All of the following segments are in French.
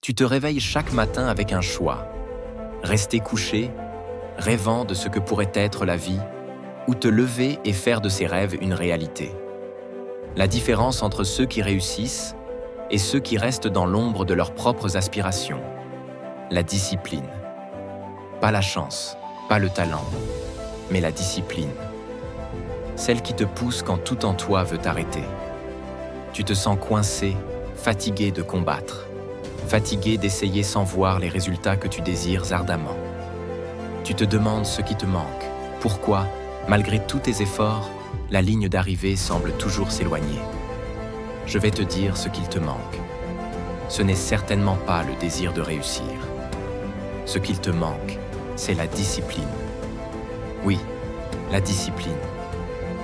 Tu te réveilles chaque matin avec un choix. Rester couché, rêvant de ce que pourrait être la vie, ou te lever et faire de ses rêves une réalité. La différence entre ceux qui réussissent et ceux qui restent dans l'ombre de leurs propres aspirations. La discipline. Pas la chance, pas le talent, mais la discipline. Celle qui te pousse quand tout en toi veut t'arrêter. Tu te sens coincé, fatigué de combattre, fatigué d'essayer sans voir les résultats que tu désires ardemment. Tu te demandes ce qui te manque, pourquoi, malgré tous tes efforts, la ligne d'arrivée semble toujours s'éloigner. Je vais te dire ce qu'il te manque. Ce n'est certainement pas le désir de réussir. Ce qu'il te manque, c'est la discipline. Oui, la discipline.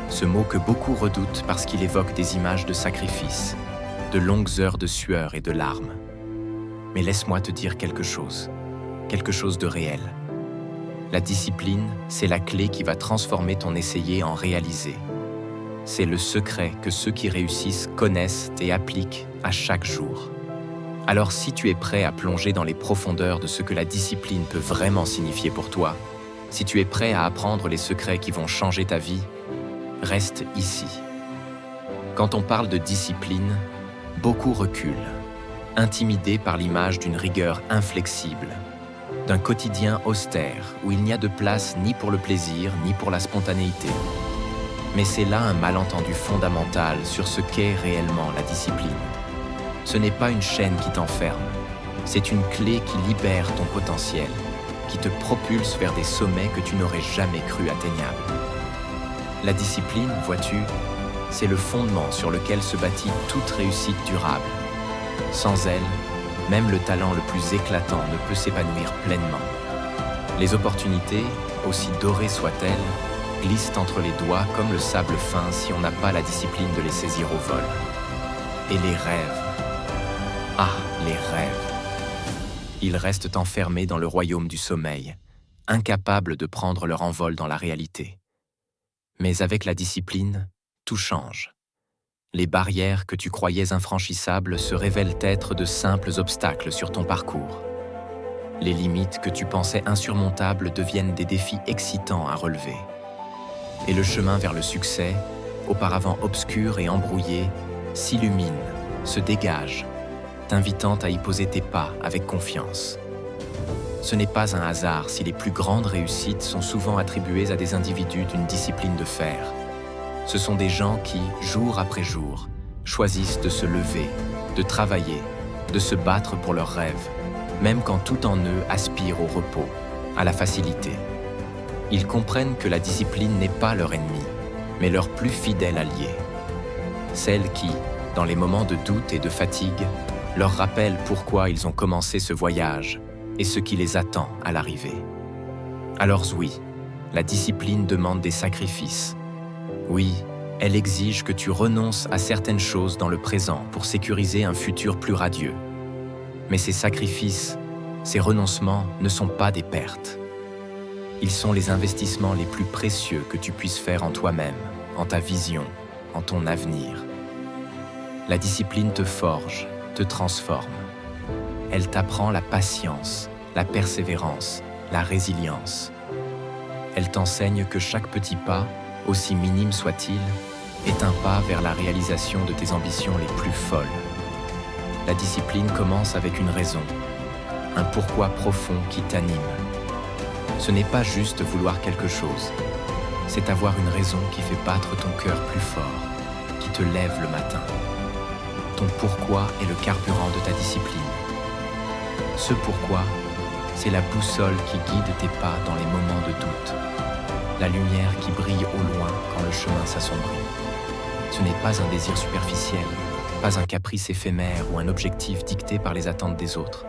Ce mot que beaucoup redoutent parce qu'il évoque des images de sacrifice, de longues heures de sueur et de larmes. Mais laisse-moi te dire quelque chose de réel. La discipline, c'est la clé qui va transformer ton essayer en réalisé. C'est le secret que ceux qui réussissent connaissent et appliquent à chaque jour. Alors si tu es prêt à plonger dans les profondeurs de ce que la discipline peut vraiment signifier pour toi, si tu es prêt à apprendre les secrets qui vont changer ta vie, reste ici. Quand on parle de discipline, beaucoup reculent, intimidés par l'image d'une rigueur inflexible, d'un quotidien austère où il n'y a de place ni pour le plaisir ni pour la spontanéité. Mais c'est là un malentendu fondamental sur ce qu'est réellement la discipline. Ce n'est pas une chaîne qui t'enferme, c'est une clé qui libère ton potentiel, qui te propulse vers des sommets que tu n'aurais jamais cru atteignables. La discipline, vois-tu, c'est le fondement sur lequel se bâtit toute réussite durable. Sans elle, même le talent le plus éclatant ne peut s'épanouir pleinement. Les opportunités, aussi dorées soient-elles, glissent entre les doigts comme le sable fin si on n'a pas la discipline de les saisir au vol. Et les rêves. Ah, les rêves. Ils restent enfermés dans le royaume du sommeil, incapables de prendre leur envol dans la réalité. Mais avec la discipline, tout change. Les barrières que tu croyais infranchissables se révèlent être de simples obstacles sur ton parcours. Les limites que tu pensais insurmontables deviennent des défis excitants à relever. Et le chemin vers le succès, auparavant obscur et embrouillé, s'illumine, se dégage, t'invitant à y poser tes pas avec confiance. Ce n'est pas un hasard si les plus grandes réussites sont souvent attribuées à des individus d'une discipline de fer. Ce sont des gens qui, jour après jour, choisissent de se lever, de travailler, de se battre pour leurs rêves, même quand tout en eux aspire au repos, à la facilité. Ils comprennent que la discipline n'est pas leur ennemi, mais leur plus fidèle allié. Celle qui, dans les moments de doute et de fatigue, leur rappelle pourquoi ils ont commencé ce voyage et ce qui les attend à l'arrivée. Alors oui, la discipline demande des sacrifices. Oui, elle exige que tu renonces à certaines choses dans le présent pour sécuriser un futur plus radieux. Mais ces sacrifices, ces renoncements ne sont pas des pertes. Ils sont les investissements les plus précieux que tu puisses faire en toi-même, en ta vision, en ton avenir. La discipline te forge, te transforme. Elle t'apprend la patience, la persévérance, la résilience. Elle t'enseigne que chaque petit pas, aussi minime soit-il, est un pas vers la réalisation de tes ambitions les plus folles. La discipline commence avec une raison, un pourquoi profond qui t'anime. Ce n'est pas juste vouloir quelque chose, c'est avoir une raison qui fait battre ton cœur plus fort, qui te lève le matin. Ton pourquoi est le carburant de ta discipline. Ce pourquoi, c'est la boussole qui guide tes pas dans les moments de doute, la lumière qui brille au loin quand le chemin s'assombrit. Ce n'est pas un désir superficiel, pas un caprice éphémère ou un objectif dicté par les attentes des autres.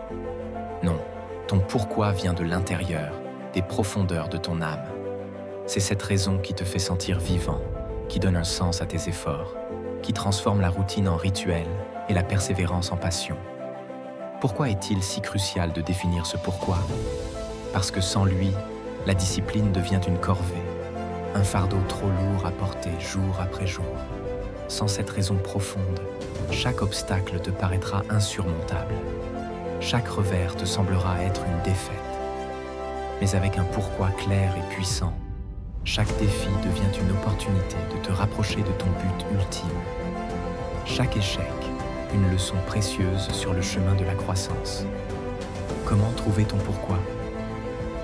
Non, ton pourquoi vient de l'intérieur, des profondeurs de ton âme. C'est cette raison qui te fait sentir vivant, qui donne un sens à tes efforts, qui transforme la routine en rituel et la persévérance en passion. Pourquoi est-il si crucial de définir ce pourquoi? Parce que sans lui, la discipline devient une corvée, un fardeau trop lourd à porter jour après jour. Sans cette raison profonde, chaque obstacle te paraîtra insurmontable. chaque revers te semblera être une défaite. Mais avec un pourquoi clair et puissant, chaque défi devient une opportunité de te rapprocher de ton but ultime. Chaque échec, une leçon précieuse sur le chemin de la croissance. Comment trouver ton pourquoi?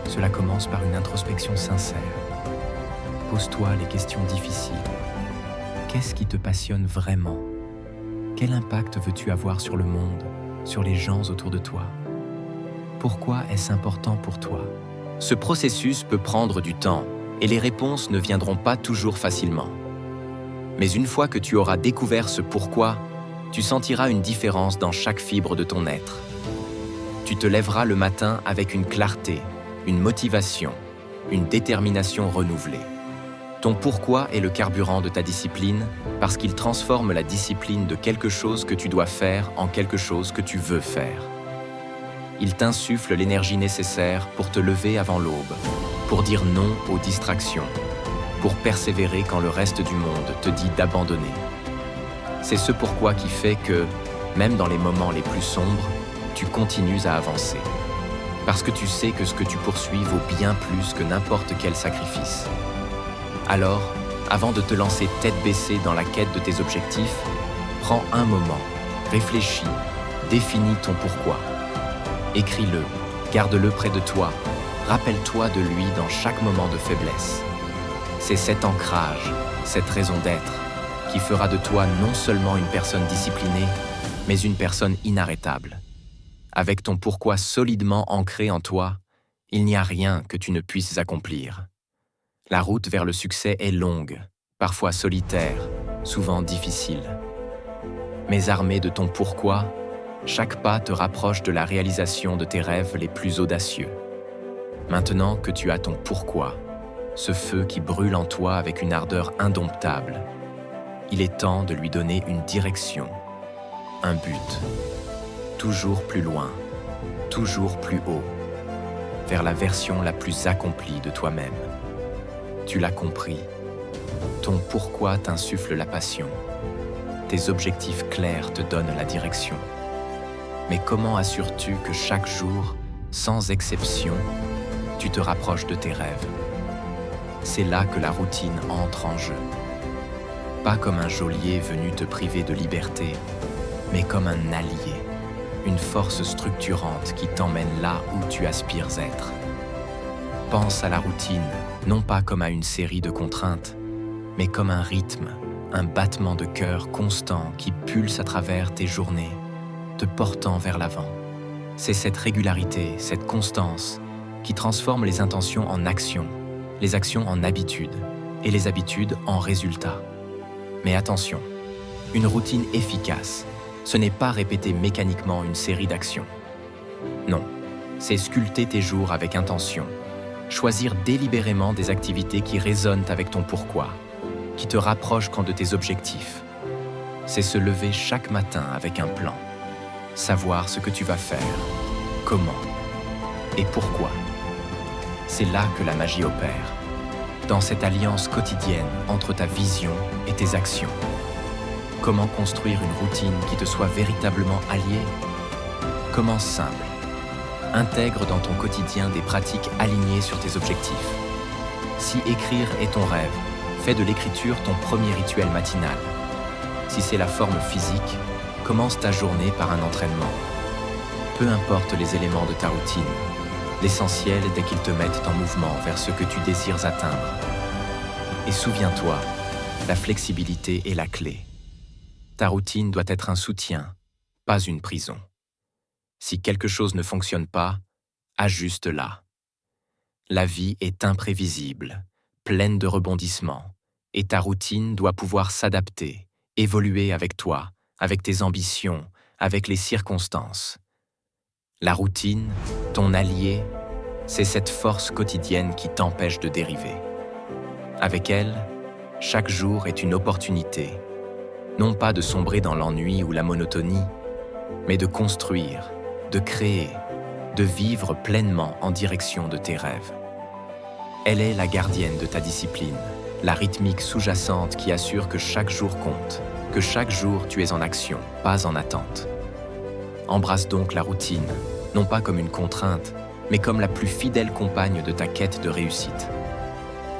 Cela commence par une introspection sincère. Pose-toi les questions difficiles. Qu'est-ce qui te passionne vraiment? Quel impact veux-tu avoir sur le monde, sur les gens autour de toi? Pourquoi est-ce important pour toi? Ce processus peut prendre du temps et les réponses ne viendront pas toujours facilement. Mais une fois que tu auras découvert ce pourquoi, tu sentiras une différence dans chaque fibre de ton être. Tu te lèveras le matin avec une clarté, une motivation, une détermination renouvelée. Ton pourquoi est le carburant de ta discipline parce qu'il transforme la discipline de quelque chose que tu dois faire en quelque chose que tu veux faire. Il t'insuffle l'énergie nécessaire pour te lever avant l'aube, pour dire non aux distractions, pour persévérer quand le reste du monde te dit d'abandonner. C'est ce pourquoi qui fait que, même dans les moments les plus sombres, tu continues à avancer. Parce que tu sais que ce que tu poursuis vaut bien plus que n'importe quel sacrifice. Alors, avant de te lancer tête baissée dans la quête de tes objectifs, prends un moment, réfléchis, définis ton pourquoi. Écris-le, garde-le près de toi, rappelle-toi de lui dans chaque moment de faiblesse. C'est cet ancrage, cette raison d'être, qui fera de toi non seulement une personne disciplinée, mais une personne inarrêtable. Avec ton pourquoi solidement ancré en toi, il n'y a rien que tu ne puisses accomplir. La route vers le succès est longue, parfois solitaire, souvent difficile. Mais armé de ton pourquoi, chaque pas te rapproche de la réalisation de tes rêves les plus audacieux. Maintenant que tu as ton pourquoi, ce feu qui brûle en toi avec une ardeur indomptable, il est temps de lui donner une direction, un but. Toujours plus loin, toujours plus haut, vers la version la plus accomplie de toi-même. Tu l'as compris, ton pourquoi t'insuffle la passion, tes objectifs clairs te donnent la direction. Mais comment assures-tu que chaque jour, sans exception, tu te rapproches de tes rêves? C'est là que la routine entre en jeu. Pas comme un geôlier venu te priver de liberté, mais comme un allié, une force structurante qui t'emmène là où tu aspires être. Pense à la routine, non pas comme à une série de contraintes, mais comme un rythme, un battement de cœur constant qui pulse à travers tes journées, te portant vers l'avant. C'est cette régularité, cette constance, qui transforme les intentions en actions, les actions en habitudes, et les habitudes en résultats. Mais attention, une routine efficace, ce n'est pas répéter mécaniquement une série d'actions. Non, c'est sculpter tes jours avec intention, choisir délibérément des activités qui résonnent avec ton pourquoi, qui te rapprochent de tes objectifs. C'est se lever chaque matin avec un plan, savoir ce que tu vas faire, comment et pourquoi. C'est là que la magie opère, dans cette alliance quotidienne entre ta vision et tes actions. Comment construire une routine qui te soit véritablement alliée? Commence simple. Intègre dans ton quotidien des pratiques alignées sur tes objectifs. Si écrire est ton rêve, fais de l'écriture ton premier rituel matinal. Si c'est la forme physique, commence ta journée par un entraînement. Peu importe les éléments de ta routine, l'essentiel est qu'ils te mettent en mouvement vers ce que tu désires atteindre. Et souviens-toi, la flexibilité est la clé. Ta routine doit être un soutien, pas une prison. Si quelque chose ne fonctionne pas, ajuste-la. La vie est imprévisible, pleine de rebondissements, et ta routine doit pouvoir s'adapter, évoluer avec toi, avec tes ambitions, avec les circonstances. La routine, ton allié, c'est cette force quotidienne qui t'empêche de dériver. Avec elle, chaque jour est une opportunité, non pas de sombrer dans l'ennui ou la monotonie, mais de construire, de créer, de vivre pleinement en direction de tes rêves. Elle est la gardienne de ta discipline, la rythmique sous-jacente qui assure que chaque jour compte, que chaque jour tu es en action, pas en attente. Embrasse donc la routine, non pas comme une contrainte, mais comme la plus fidèle compagne de ta quête de réussite.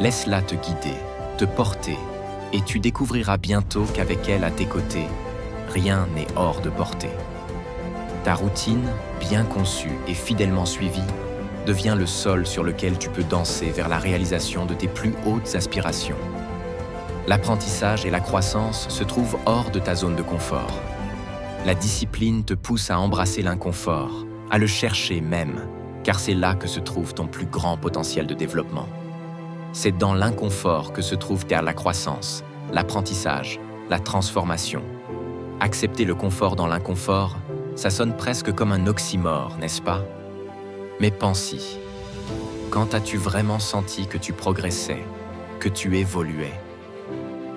Laisse-la te guider, te porter, et tu découvriras bientôt qu'avec elle à tes côtés, rien n'est hors de portée. Ta routine, bien conçue et fidèlement suivie, devient le sol sur lequel tu peux danser vers la réalisation de tes plus hautes aspirations. L'apprentissage et la croissance se trouvent hors de ta zone de confort. La discipline te pousse à embrasser l'inconfort, à le chercher même, car c'est là que se trouve ton plus grand potentiel de développement. C'est dans l'inconfort que se trouve la croissance, l'apprentissage, la transformation. Accepter le confort dans l'inconfort, ça sonne presque comme un oxymore, n'est-ce pas? Mais pense-y. Quand as-tu vraiment senti que tu progressais, que tu évoluais?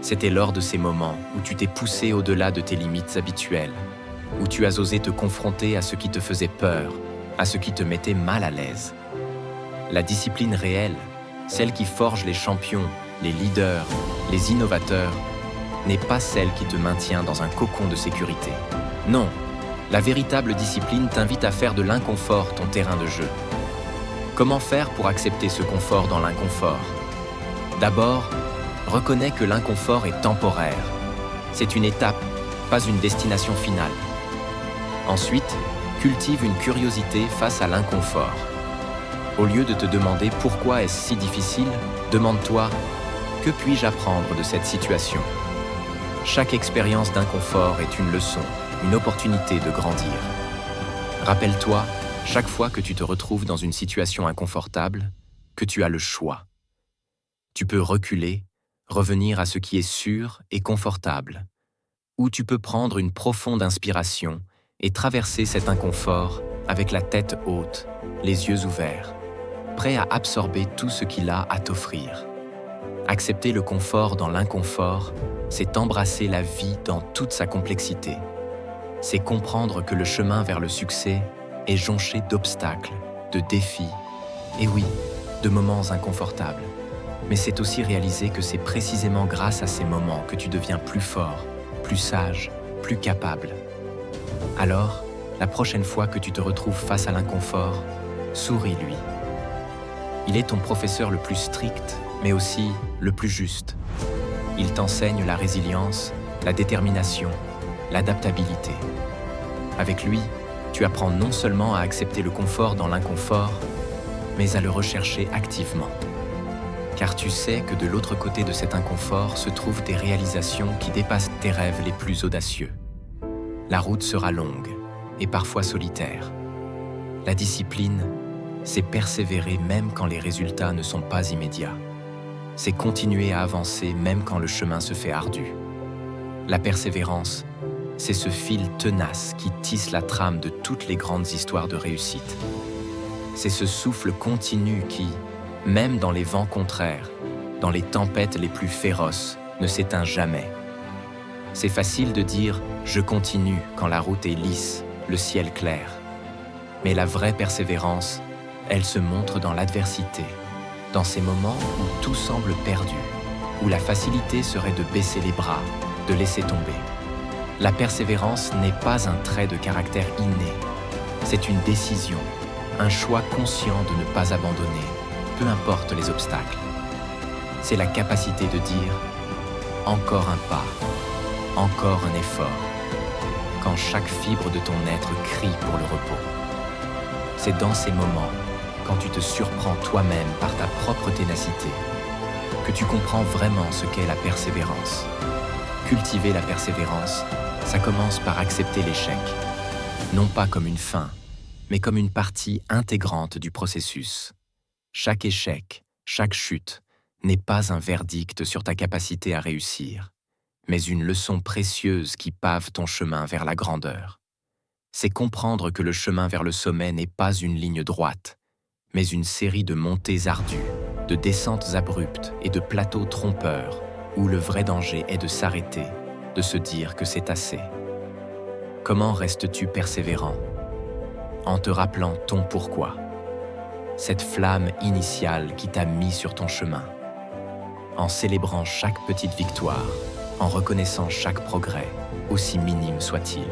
C'était lors de ces moments où tu t'es poussé au-delà de tes limites habituelles, où tu as osé te confronter à ce qui te faisait peur, à ce qui te mettait mal à l'aise. La discipline réelle, celle qui forge les champions, les leaders, les innovateurs, n'est pas celle qui te maintient dans un cocon de sécurité. Non, la véritable discipline t'invite à faire de l'inconfort ton terrain de jeu. Comment faire pour accepter ce confort dans l'inconfort? D'abord, reconnais que l'inconfort est temporaire. C'est une étape, pas une destination finale. Ensuite, cultive une curiosité face à l'inconfort. Au lieu de te demander pourquoi est-ce si difficile, demande-toi « Que puis-je apprendre de cette situation ?» Chaque expérience d'inconfort est une leçon, une opportunité de grandir. Rappelle-toi, chaque fois que tu te retrouves dans une situation inconfortable, que tu as le choix. Tu peux reculer, revenir à ce qui est sûr et confortable, ou tu peux prendre une profonde inspiration et traverser cet inconfort avec la tête haute, les yeux ouverts, prêt à absorber tout ce qu'il a à t'offrir. Accepter le confort dans l'inconfort, c'est embrasser la vie dans toute sa complexité. C'est comprendre que le chemin vers le succès est jonché d'obstacles, de défis, et oui, de moments inconfortables. Mais c'est aussi réaliser que c'est précisément grâce à ces moments que tu deviens plus fort, plus sage, plus capable. Alors, la prochaine fois que tu te retrouves face à l'inconfort, souris-lui. Il est ton professeur le plus strict, mais aussi le plus juste. Il t'enseigne la résilience, la détermination, l'adaptabilité. Avec lui, tu apprends non seulement à accepter le confort dans l'inconfort, mais à le rechercher activement. Car tu sais que de l'autre côté de cet inconfort se trouvent des réalisations qui dépassent tes rêves les plus audacieux. La route sera longue et parfois solitaire. La discipline, c'est persévérer même quand les résultats ne sont pas immédiats. C'est continuer à avancer même quand le chemin se fait ardu. La persévérance, c'est ce fil tenace qui tisse la trame de toutes les grandes histoires de réussite. C'est ce souffle continu qui, même dans les vents contraires, dans les tempêtes les plus féroces, ne s'éteint jamais. C'est facile de dire « je continue » quand la route est lisse, le ciel clair. Mais la vraie persévérance, elle se montre dans l'adversité, dans ces moments où tout semble perdu, où la facilité serait de baisser les bras, de laisser tomber. La persévérance n'est pas un trait de caractère inné, c'est une décision, un choix conscient de ne pas abandonner, peu importe les obstacles. C'est la capacité de dire « encore un pas ». Encore un effort, quand chaque fibre de ton être crie pour le repos. C'est dans ces moments, quand tu te surprends toi-même par ta propre ténacité, que tu comprends vraiment ce qu'est la persévérance. Cultiver la persévérance, ça commence par accepter l'échec, non pas comme une fin, mais comme une partie intégrante du processus. Chaque échec, chaque chute, n'est pas un verdict sur ta capacité à réussir, mais une leçon précieuse qui pave ton chemin vers la grandeur. C'est comprendre que le chemin vers le sommet n'est pas une ligne droite, mais une série de montées ardues, de descentes abruptes et de plateaux trompeurs, où le vrai danger est de s'arrêter, de se dire que c'est assez. Comment restes-tu persévérant? En te rappelant ton pourquoi, cette flamme initiale qui t'a mis sur ton chemin, en célébrant chaque petite victoire, en reconnaissant chaque progrès, aussi minime soit-il.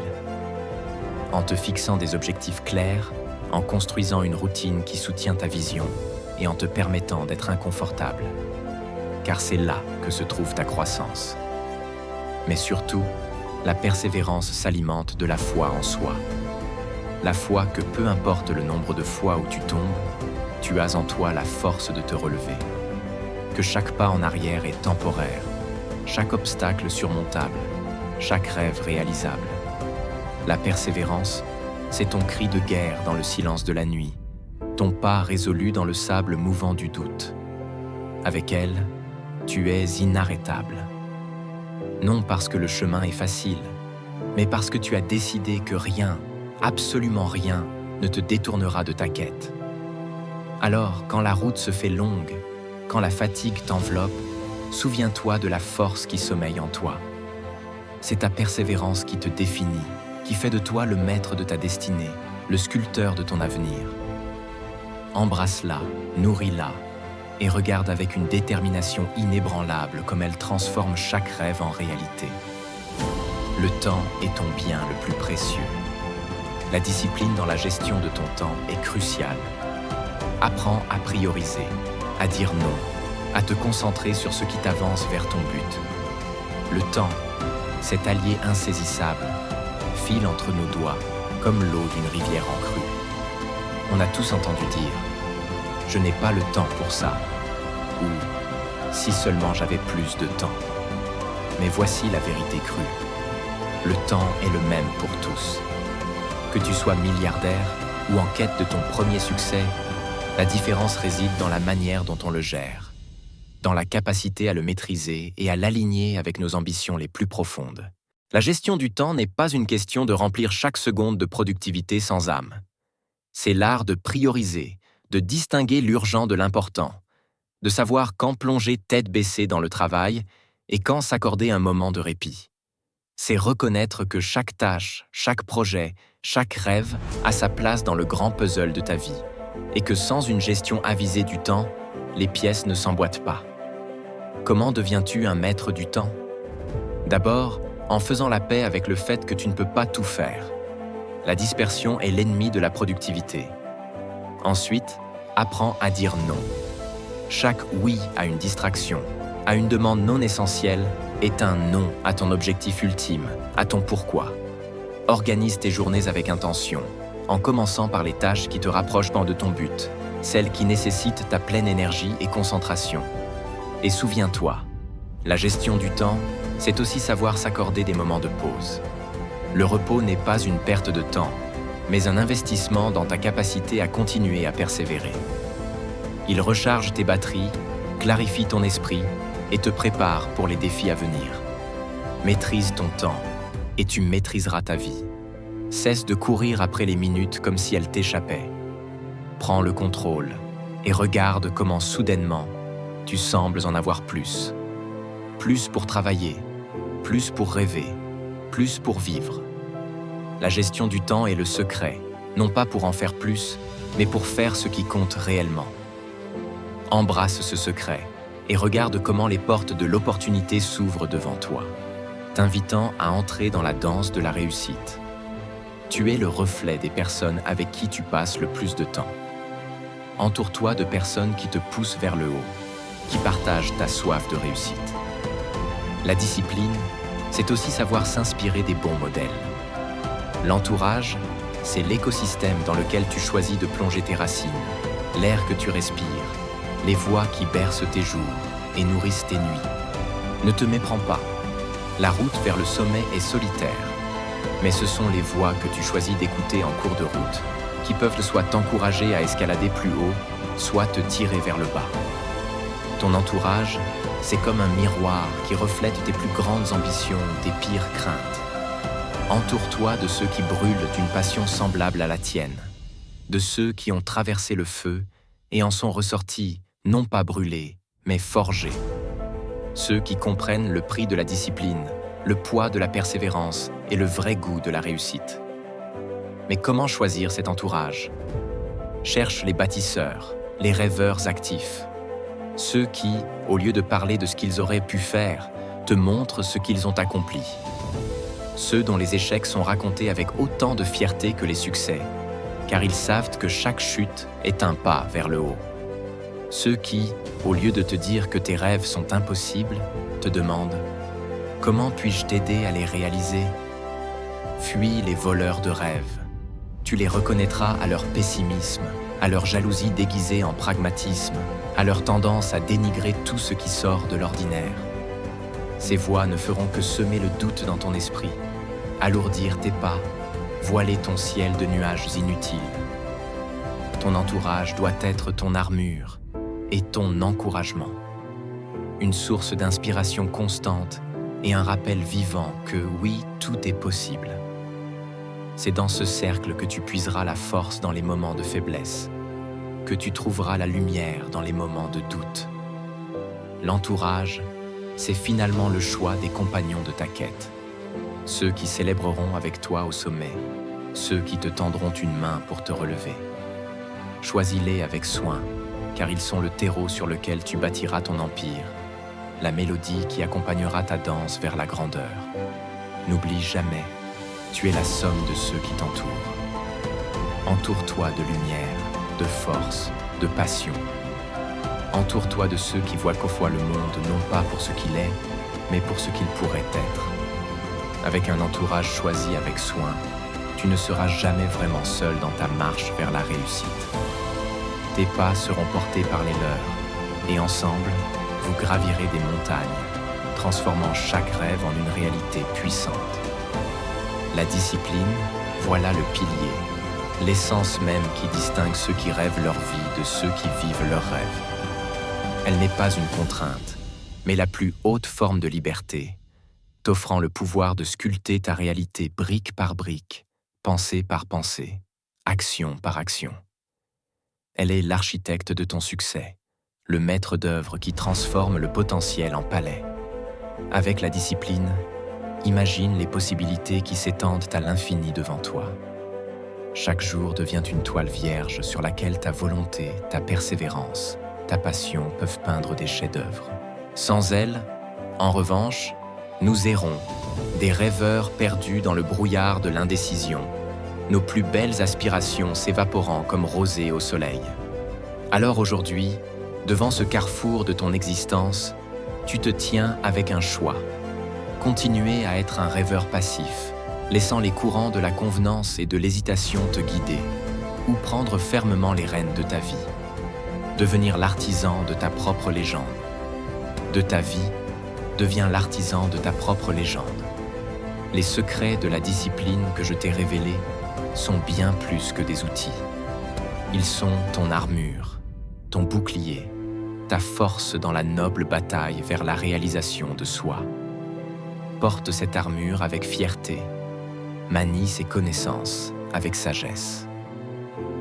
En te fixant des objectifs clairs, en construisant une routine qui soutient ta vision et en te permettant d'être inconfortable. Car c'est là que se trouve ta croissance. Mais surtout, la persévérance s'alimente de la foi en soi. La foi que peu importe le nombre de fois où tu tombes, tu as en toi la force de te relever. Que chaque pas en arrière est temporaire, chaque obstacle surmontable, chaque rêve réalisable. La persévérance, c'est ton cri de guerre dans le silence de la nuit, ton pas résolu dans le sable mouvant du doute. Avec elle, tu es inarrêtable. Non parce que le chemin est facile, mais parce que tu as décidé que rien, absolument rien, ne te détournera de ta quête. Alors, quand la route se fait longue, quand la fatigue t'enveloppe, souviens-toi de la force qui sommeille en toi. C'est ta persévérance qui te définit, qui fait de toi le maître de ta destinée, le sculpteur de ton avenir. Embrasse-la, nourris-la, et regarde avec une détermination inébranlable comme elle transforme chaque rêve en réalité. Le temps est ton bien le plus précieux. La discipline dans la gestion de ton temps est cruciale. Apprends à prioriser, à dire non, à te concentrer sur ce qui t'avance vers ton but. Le temps, cet allié insaisissable, file entre nos doigts comme l'eau d'une rivière en crue. On a tous entendu dire « Je n'ai pas le temps pour ça » ou « Si seulement j'avais plus de temps ». Mais voici la vérité crue. Le temps est le même pour tous. Que tu sois milliardaire ou en quête de ton premier succès, la différence réside dans la manière dont on le gère, dans la capacité à le maîtriser et à l'aligner avec nos ambitions les plus profondes. La gestion du temps n'est pas une question de remplir chaque seconde de productivité sans âme. C'est l'art de prioriser, de distinguer l'urgent de l'important, de savoir quand plonger tête baissée dans le travail et quand s'accorder un moment de répit. C'est reconnaître que chaque tâche, chaque projet, chaque rêve a sa place dans le grand puzzle de ta vie et que sans une gestion avisée du temps, les pièces ne s'emboîtent pas. Comment deviens-tu un maître du temps? D'abord, en faisant la paix avec le fait que tu ne peux pas tout faire. La dispersion est l'ennemi de la productivité. Ensuite, apprends à dire non. Chaque oui à une distraction, à une demande non essentielle, est un non à ton objectif ultime, à ton pourquoi. Organise tes journées avec intention, en commençant par les tâches qui te rapprochent de ton but, celles qui nécessitent ta pleine énergie et concentration. Et souviens-toi, la gestion du temps, c'est aussi savoir s'accorder des moments de pause. Le repos n'est pas une perte de temps, mais un investissement dans ta capacité à continuer à persévérer. Il recharge tes batteries, clarifie ton esprit et te prépare pour les défis à venir. Maîtrise ton temps et tu maîtriseras ta vie. Cesse de courir après les minutes comme si elles t'échappaient. Prends le contrôle et regarde comment soudainement tu sembles en avoir plus. Plus pour travailler, plus pour rêver, plus pour vivre. La gestion du temps est le secret, non pas pour en faire plus, mais pour faire ce qui compte réellement. Embrasse ce secret et regarde comment les portes de l'opportunité s'ouvrent devant toi, t'invitant à entrer dans la danse de la réussite. Tu es le reflet des personnes avec qui tu passes le plus de temps. Entoure-toi de personnes qui te poussent vers le haut, qui partagent ta soif de réussite. La discipline, c'est aussi savoir s'inspirer des bons modèles. L'entourage, c'est l'écosystème dans lequel tu choisis de plonger tes racines, l'air que tu respires, les voix qui bercent tes jours et nourrissent tes nuits. Ne te méprends pas. La route vers le sommet est solitaire, mais ce sont les voix que tu choisis d'écouter en cours de route qui peuvent soit t'encourager à escalader plus haut, soit te tirer vers le bas. Ton entourage, c'est comme un miroir qui reflète tes plus grandes ambitions, tes pires craintes. Entoure-toi de ceux qui brûlent d'une passion semblable à la tienne, de ceux qui ont traversé le feu et en sont ressortis, non pas brûlés, mais forgés. Ceux qui comprennent le prix de la discipline, le poids de la persévérance et le vrai goût de la réussite. Mais comment choisir cet entourage? Cherche les bâtisseurs, les rêveurs actifs. Ceux qui, au lieu de parler de ce qu'ils auraient pu faire, te montrent ce qu'ils ont accompli. Ceux dont les échecs sont racontés avec autant de fierté que les succès. car ils savent que chaque chute est un pas vers le haut. Ceux qui, au lieu de te dire que tes rêves sont impossibles, te demandent « Comment puis-je t'aider à les réaliser ?» Fuis les voleurs de rêves. Tu les reconnaîtras à leur pessimisme, à leur jalousie déguisée en pragmatisme, à leur tendance à dénigrer tout ce qui sort de l'ordinaire. Ces voix ne feront que semer le doute dans ton esprit, alourdir tes pas, voiler ton ciel de nuages inutiles. Ton entourage doit être ton armure et ton encouragement, une source d'inspiration constante et un rappel vivant que oui, tout est possible. C'est dans ce cercle que tu puiseras la force dans les moments de faiblesse, que tu trouveras la lumière dans les moments de doute. L'entourage, c'est finalement le choix des compagnons de ta quête. Ceux qui célébreront avec toi au sommet, ceux qui te tendront une main pour te relever. Choisis-les avec soin, car ils sont le terreau sur lequel tu bâtiras ton empire, la mélodie qui accompagnera ta danse vers la grandeur. N'oublie jamais, tu es la somme de ceux qui t'entourent. Entoure-toi de lumière, de force, de passion. Entoure-toi de ceux qui voient parfois le monde non pas pour ce qu'il est, mais pour ce qu'il pourrait être. Avec un entourage choisi avec soin, tu ne seras jamais vraiment seul dans ta marche vers la réussite. Tes pas seront portés par les leurs, et ensemble, vous gravirez des montagnes, transformant chaque rêve en une réalité puissante. La discipline, voilà le pilier, l'essence même qui distingue ceux qui rêvent leur vie de ceux qui vivent leurs rêves. Elle n'est pas une contrainte, mais la plus haute forme de liberté, t'offrant le pouvoir de sculpter ta réalité brique par brique, pensée par pensée, action par action. Elle est l'architecte de ton succès, le maître d'œuvre qui transforme le potentiel en palais. Avec la discipline, imagine les possibilités qui s'étendent à l'infini devant toi. Chaque jour devient une toile vierge sur laquelle ta volonté, ta persévérance, ta passion peuvent peindre des chefs-d'œuvre. Sans elle, en revanche, nous errons, des rêveurs perdus dans le brouillard de l'indécision, nos plus belles aspirations s'évaporant comme rosée au soleil. Alors aujourd'hui, devant ce carrefour de ton existence, tu te tiens avec un choix. Continuer à être un rêveur passif, laissant les courants de la convenance et de l'hésitation te guider, ou prendre fermement les rênes de ta vie. Devenir l'artisan de ta propre légende. De ta vie, deviens l'artisan de ta propre légende. Les secrets de la discipline que je t'ai révélés sont bien plus que des outils. Ils sont ton armure, ton bouclier, ta force dans la noble bataille vers la réalisation de soi. Porte cette armure avec fierté, manie ses connaissances avec sagesse.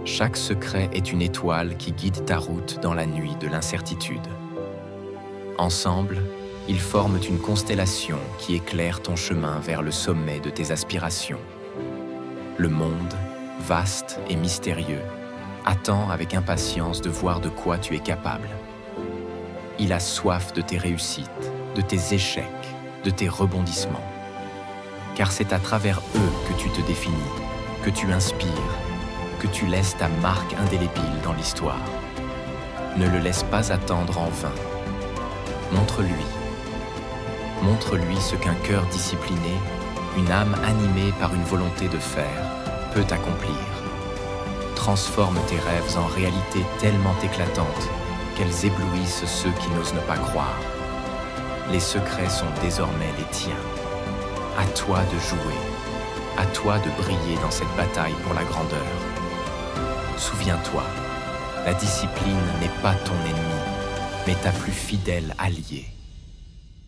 Chaque secret est une étoile qui guide ta route dans la nuit de l'incertitude. Ensemble, ils forment une constellation qui éclaire ton chemin vers le sommet de tes aspirations. Le monde, vaste et mystérieux, attend avec impatience de voir de quoi tu es capable. Il a soif de tes réussites, de tes échecs, de tes rebondissements. Car c'est à travers eux que tu te définis, que tu inspires, que tu laisses ta marque indélébile dans l'histoire. Ne le laisse pas attendre en vain. Montre-lui. Montre-lui ce qu'un cœur discipliné, une âme animée par une volonté de faire, peut accomplir. Transforme tes rêves en réalité tellement éclatantes qu'elles éblouissent ceux qui n'osent ne pas croire. Les secrets sont désormais les tiens. À toi de jouer, à toi de briller dans cette bataille pour la grandeur. Souviens-toi, la discipline n'est pas ton ennemi, mais ta plus fidèle alliée.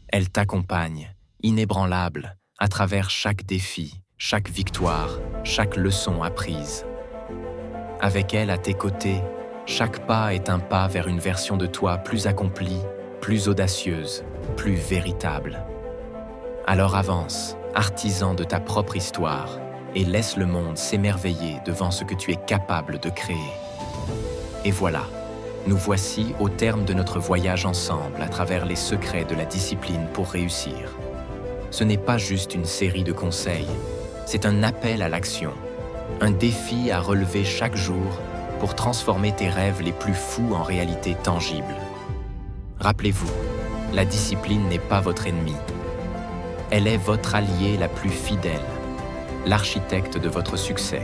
Elle t'accompagne, inébranlable, à travers chaque défi, chaque victoire, chaque leçon apprise. Avec elle à tes côtés, chaque pas est un pas vers une version de toi plus accomplie, plus audacieuse, plus véritable. Alors avance, artisan de ta propre histoire, et laisse le monde s'émerveiller devant ce que tu es capable de créer. Et voilà, nous voici au terme de notre voyage ensemble à travers les secrets de la discipline pour réussir. Ce n'est pas juste une série de conseils, c'est un appel à l'action, Un défi à relever chaque jour pour transformer tes rêves les plus fous en réalité tangible. Rappelez-vous, la discipline n'est pas votre ennemi. Elle est votre alliée la plus fidèle, l'architecte de votre succès.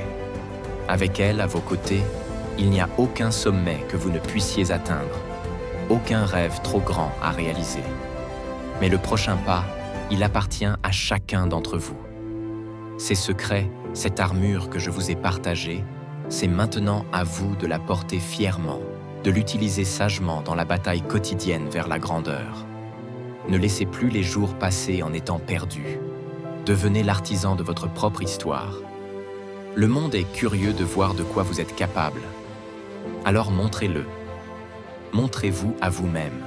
Avec elle, à vos côtés, il n'y a aucun sommet que vous ne puissiez atteindre, aucun rêve trop grand à réaliser. Mais le prochain pas, il appartient à chacun d'entre vous. Ces secrets, cette armure que je vous ai partagée, c'est maintenant à vous de la porter fièrement, de l'utiliser sagement dans la bataille quotidienne vers la grandeur. Ne laissez plus les jours passer en étant perdus. Devenez l'artisan de votre propre histoire. Le monde est curieux de voir de quoi vous êtes capable. Alors montrez-le. Montrez-vous à vous-même.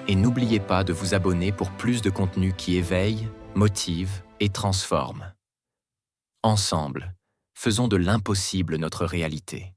Et n'oubliez pas de vous abonner pour plus de contenu qui éveille, motive et transforme. Ensemble, faisons de l'impossible notre réalité.